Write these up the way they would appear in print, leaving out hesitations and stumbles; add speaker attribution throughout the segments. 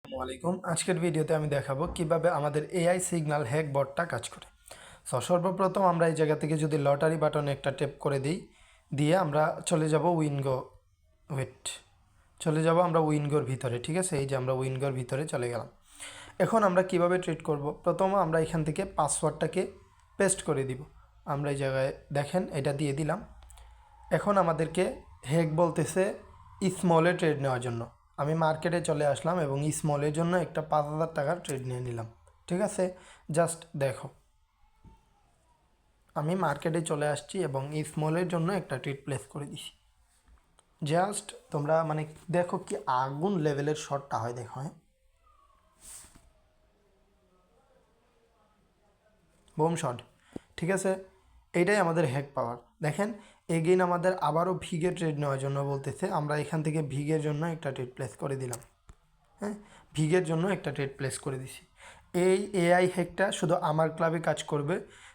Speaker 1: আসসালামু আলাইকুম। আজকের ভিডিওতে আমি দেখাবো কিভাবে আমাদের এআই সিগন্যাল হ্যাক বটটা কাজ করে। সর্বপ্রথম আমরা এই জায়গা থেকে যদি লটারি বাটনে একটা ট্যাপ করে দিই, দিয়ে আমরা চলে যাব আমরা উইনগোর ভিতরে। ঠিক আছে, এই যে আমরা উইনগোর ভিতরে চলে গেলাম। এখন আমরা কিভাবে ট্রিট করব, প্রথমে আমরা এখান থেকে পাসওয়ার্ডটাকে পেস্ট করে দিব। আমরা এই জায়গায় দেখেন এটা দিয়ে দিলাম। এখন আমাদেরকে হ্যাক বলতেছে স্মলে ট্রেড নেওয়ার জন্য। আমি মার্কেটে চলে আসলাম এবং স্মলের জন্য একটা 5,000 টাকার ট্রেড নিয়ে নিলাম। ঠিক আছে, জাস্ট দেখো আমি মার্কেটে চলে আসছি এবং স্মলের জন্য একটা ট্রেড প্লেস করে দিছি। জাস্ট তোমরা দেখো কি আগুন লেভেলের শটটা হয়, দেখো। হ্যাঁ, বোম শট। ঠিক আছে, এইটাই আমাদের হ্যাক পাওয়ার। দেখেন এগেইন আমাদের আবারও ভিগে ট্রেড নেওয়ার জন্য বলতেছে। আমরা এখান থেকে ভিগের জন্য একটা ট্রেড প্লেস করে দিলাম। হ্যাঁ, ভিগের জন্য একটা ট্রেড প্লেস করে দিছি। এই এআই হ্যাকটা শুধু আমার ক্লাবে কাজ করবে।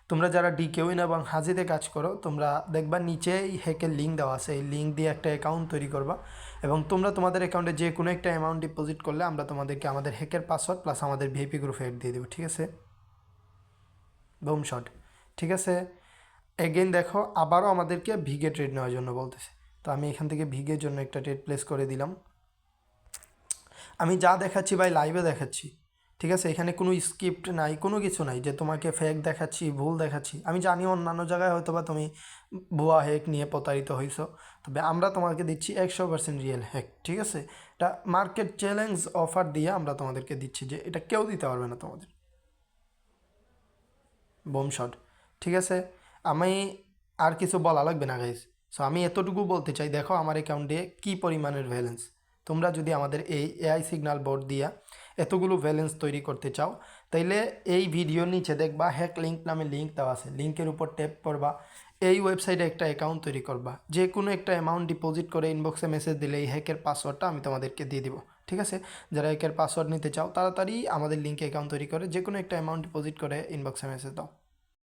Speaker 1: তোমরা যারা ডিকেউইন এবং হাজিতে কাজ করো, তোমরা দেখবা নিচে এই হ্যাকের লিঙ্ক দেওয়া আছে। এই লিঙ্ক দিয়ে একটা অ্যাকাউন্ট তৈরি করবা এবং তোমরা তোমাদের অ্যাকাউন্টে যে কোনো একটা অ্যামাউন্ট ডিপোজিট করলে আমরা তোমাদেরকে আমাদের হ্যাকের পাসওয়ার্ড প্লাস আমাদের ভিআইপি গ্রুপে অ্যাড দিয়ে দেবো। ঠিক আছে, বুম শট। ঠিক আছে, এগেইন দেখো আবারও আমাদেরকে ভিগে ট্রেড নেওয়ার জন্য বলতেছে। তো আমি এখান থেকে ভিগের জন্য একটা ট্রেড প্লেস করে দিলাম। আমি যা দেখাচ্ছি ভাই লাইভে দেখাচ্ছি। ঠিক আছে, এখানে কোনো স্ক্রিপ্ট নাই, কোনো কিছু নাই যে তোমাকে ফেক দেখাচ্ছি, ভুল দেখাচ্ছি। আমি জানি অন্যান্য জায়গায় হয়তো বা তুমি ভুয়া হ্যাক নিয়ে প্রতারিত হয়েছো, তবে আমরা তোমাকে দিচ্ছি 100% রিয়েল হ্যাক। ঠিক আছে, এটা মার্কেট চ্যালেঞ্জ অফার দিয়ে আমরা তোমাদেরকে দিচ্ছি যে এটা কেউ দিতে পারবে না তোমাদের। Bomb shot. ঠিক আছে, আমি আর কিছু বলা লাগবে না গাইজ। সো আমি এতটুকু বলতে চাই, দেখো আমার অ্যাকাউন্টে কী পরিমাণের ভ্যালেন্স। তোমরা যদি আমাদের এই এআই সিগন্যাল বোর্ড দিয়া এতগুলো ভ্যালেন্স তৈরি করতে চাও, তাইলে এই ভিডিওর নিচে দেখবা হ্যাক লিঙ্ক নামে লিঙ্ক দেওয়া আছে। লিঙ্কের উপর ট্যাপ করবা, এই ওয়েবসাইটে একটা অ্যাকাউন্ট তৈরি করবা, যে কোনো একটা অ্যামাউন্ট ডিপোজিট করে ইনবক্সে মেসেজ দিলে এই হ্যাকের পাসওয়ার্ডটা আমি তোমাদেরকে দিয়ে দিব। ঠিক আছে, যারা হ্যাকের পাসওয়ার্ড নিতে চাও তাড়াতাড়ি আমাদের লিঙ্কে অ্যাকাউন্ট তৈরি করে যে কোনো একটা অ্যামাউন্ট ডিপোজিট করে ইনবক্সে মেসেজ দাও।